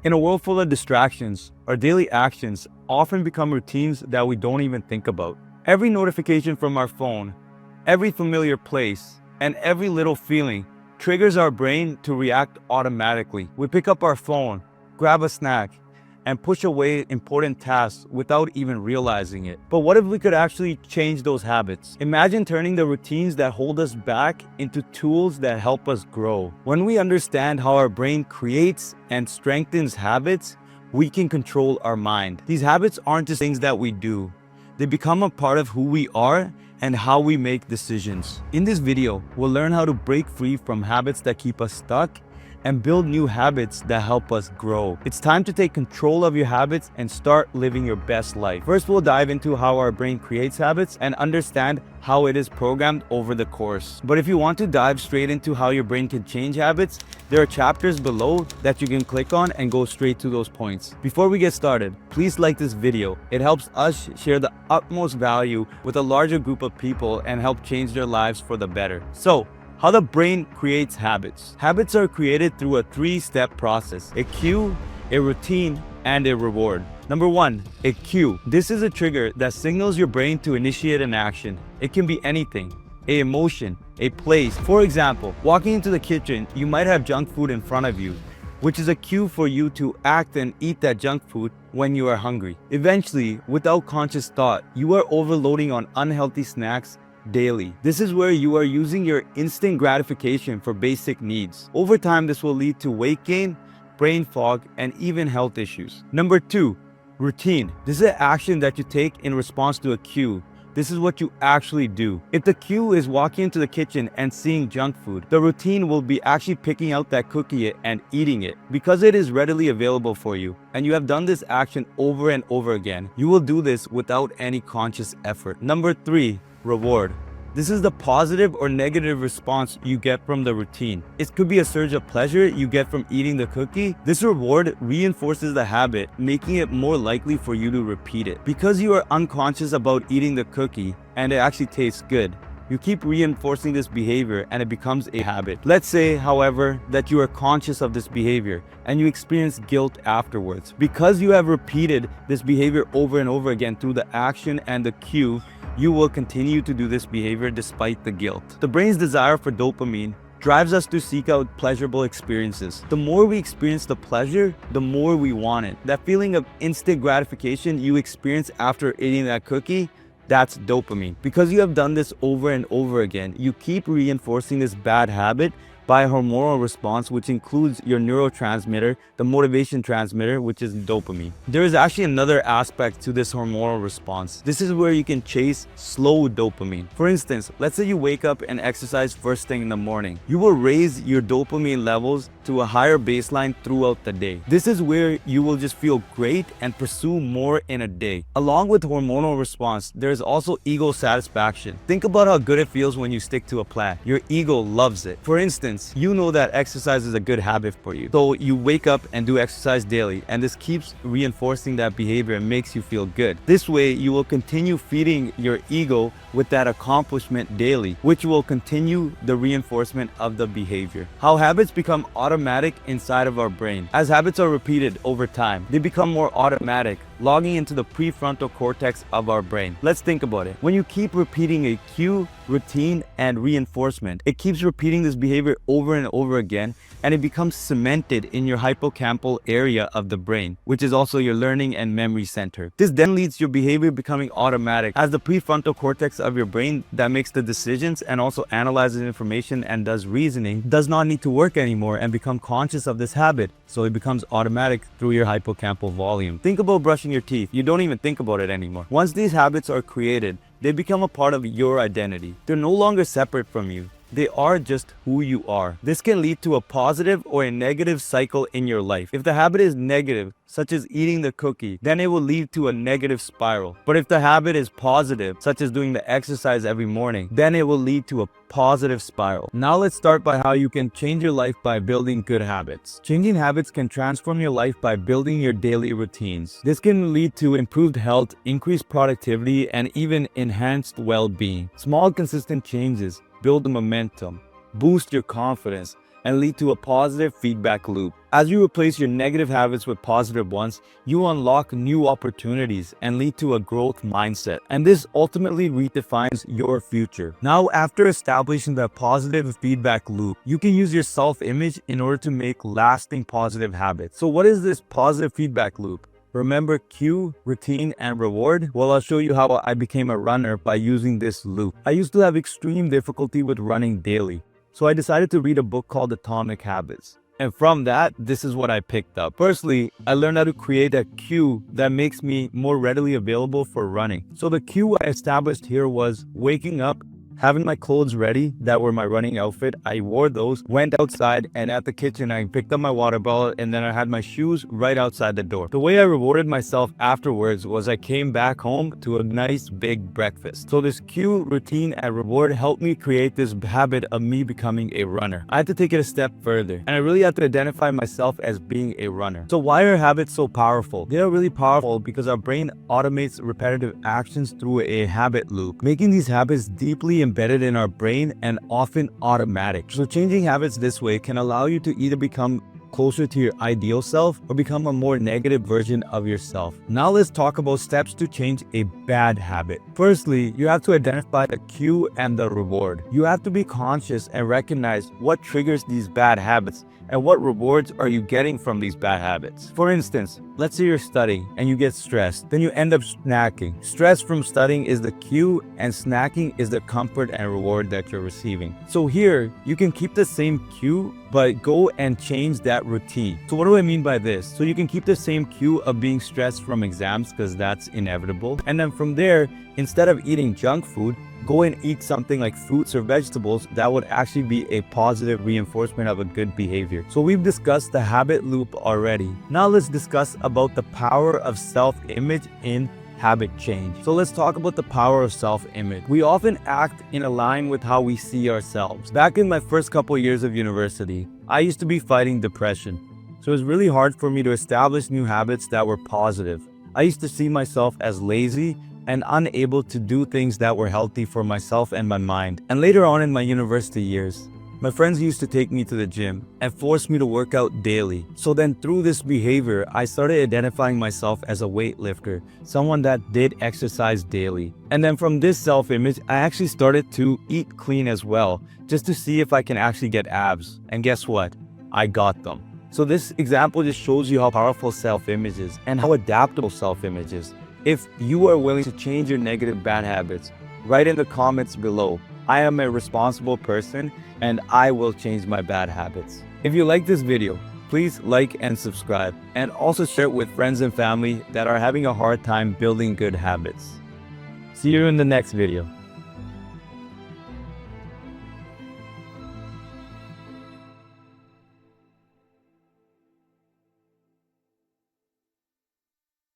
In a world full of distractions, our daily actions often become routines that we don't even think about. Every notification from our phone, every familiar place, and every little feeling triggers our brain to react automatically. We pick up our phone, grab a snack, and push away important tasks without even realizing it. But what if we could actually change those habits? Imagine turning the routines that hold us back into tools that help us grow. When we understand how our brain creates and strengthens habits, we can control our mind. These habits aren't just things that we do. They become a part of who we are and how we make decisions. In this video, we'll learn how to break free from habits that keep us stuck and build new habits that help us grow. It's time to take control of your habits and start living your best life. First, we'll dive into how our brain creates habits and understand how it is programmed over the course. But if you want to dive straight into how your brain can change habits, there are chapters below that you can click on and go straight to those points. Before we get started, please like this video. It helps us share the utmost value with a larger group of people and help change their lives for the better. So, how the brain creates habits. Habits are created through a three-step process: a cue, a routine, and a reward. Number one, a cue. This is a trigger that signals your brain to initiate an action. It can be anything: an emotion, a place. For example, walking into the kitchen, you might have junk food in front of you, which is a cue for you to act and eat that junk food when you are hungry. Eventually, without conscious thought, you are overloading on unhealthy snacks daily. This is where you are using your instant gratification for basic needs. Over time, this will lead to weight gain, brain fog, and even health issues. Number two, routine. This is an action that you take in response to a cue. This is what you actually do. If the cue is walking into the kitchen and seeing junk food, the routine will be actually picking out that cookie and eating it. Because it is readily available for you, and you have done this action over and over again, you will do this without any conscious effort. Number three, reward. This is the positive or negative response you get from the routine. It could be a surge of pleasure you get from eating the cookie. This reward reinforces the habit, making it more likely for you to repeat it. Because you are unconscious about eating the cookie and it actually tastes good, you keep reinforcing this behavior and it becomes a habit. Let's say, however, that you are conscious of this behavior and you experience guilt afterwards. Because you have repeated this behavior over and over again through the action and the cue, you will continue to do this behavior despite the guilt. The brain's desire for dopamine drives us to seek out pleasurable experiences. The more we experience the pleasure, the more we want it. That feeling of instant gratification you experience after eating that cookie, that's dopamine. Because you have done this over and over again, you keep reinforcing this bad habit by a hormonal response, which includes your neurotransmitter, the motivation transmitter, which is dopamine. There is actually another aspect to this hormonal response. This is where you can chase slow dopamine. For instance, let's say you wake up and exercise first thing in the morning. You will raise your dopamine levels to a higher baseline throughout the day. This is where you will just feel great and pursue more in a day. Along with hormonal response, there is also ego satisfaction. Think about how good it feels when you stick to a plan. Your ego loves it. For instance, you know that exercise is a good habit for you. So you wake up and do exercise daily, and this keeps reinforcing that behavior and makes you feel good. This way, you will continue feeding your ego with that accomplishment daily, which will continue the reinforcement of the behavior. How habits become automatic inside of our brain. As habits are repeated over time, they become more automatic, logging into the prefrontal cortex of our brain. Let's think about it. When you keep repeating a cue, routine, and reinforcement, it keeps repeating this behavior over and over again, and it becomes cemented in your hippocampal area of the brain, which is also your learning and memory center. This then leads to your behavior becoming automatic, as the prefrontal cortex of your brain that makes the decisions and also analyzes information and does reasoning does not need to work anymore and become conscious of this habit. So it becomes automatic through your hippocampal volume. Think about brushing your teeth. You don't even think about it anymore. Once these habits are created, they become a part of your identity. They're no longer separate from you. They are just who you are. This can lead to a positive or a negative cycle in your life. If the habit is negative, such as eating the cookie, then it will lead to a negative spiral. But if the habit is positive, such as doing the exercise every morning, then it will lead to a positive spiral. Now let's start by how you can change your life by building good habits. Changing habits can transform your life by building your daily routines. This can lead to improved health, increased productivity, and even enhanced well-being. Small, consistent changes build the momentum, boost your confidence, and lead to a positive feedback loop. As you replace your negative habits with positive ones, you unlock new opportunities and lead to a growth mindset. And this ultimately redefines your future. Now, after establishing the positive feedback loop, you can use your self-image in order to make lasting positive habits. So what is this positive feedback loop? Remember cue, routine, and reward? Well, I'll show you how I became a runner by using this loop. I used to have extreme difficulty with running daily, so I decided to read a book called Atomic Habits. And from that, this is what I picked up. Firstly, I learned how to create a cue that makes me more readily available for running. So the cue I established here was waking up, having my clothes ready that were my running outfit. I wore those, went outside, and at the kitchen I picked up my water bottle, and then I had my shoes right outside the door. The way I rewarded myself afterwards was I came back home to a nice big breakfast. So this cue, routine, and reward helped me create this habit of me becoming a runner. I had to take it a step further, and I really had to identify myself as being a runner. So why are habits so powerful? They are really powerful because our brain automates repetitive actions through a habit loop, making these habits deeply embedded in our brain and often automatic. So changing habits this way can allow you to either become closer to your ideal self or become a more negative version of yourself. Now let's talk about steps to change a bad habit. Firstly, you have to identify the cue and the reward. You have to be conscious and recognize what triggers these bad habits and what rewards are you getting from these bad habits. For instance, let's say you're studying and you get stressed, then you end up snacking. Stress from studying is the cue and snacking is the comfort and reward that you're receiving. So here, you can keep the same cue but go and change that routine. So what do I mean by this? So you can keep the same cue of being stressed from exams because that's inevitable. And then from there, instead of eating junk food, go and eat something like fruits or vegetables that would actually be a positive reinforcement of a good behavior. So we've discussed the habit loop already. Now let's discuss about the power of self-image in habit change. So let's talk about the power of self-image. We often act in line with how we see ourselves. Back in my first couple years of university, I used to be fighting depression. So it was really hard for me to establish new habits that were positive. I used to see myself as lazy and unable to do things that were healthy for myself and my mind. And later on in my university years, my friends used to take me to the gym and force me to work out daily. So then through this behavior, I started identifying myself as a weightlifter, someone that did exercise daily. And then from this self-image, I actually started to eat clean as well, just to see if I can actually get abs. And guess what? I got them. So this example just shows you how powerful self-image is and how adaptable self-image is. If you are willing to change your negative bad habits, write in the comments below. I am a responsible person and I will change my bad habits. If you like this video, please like and subscribe, and also share it with friends and family that are having a hard time building good habits. See you in the next video.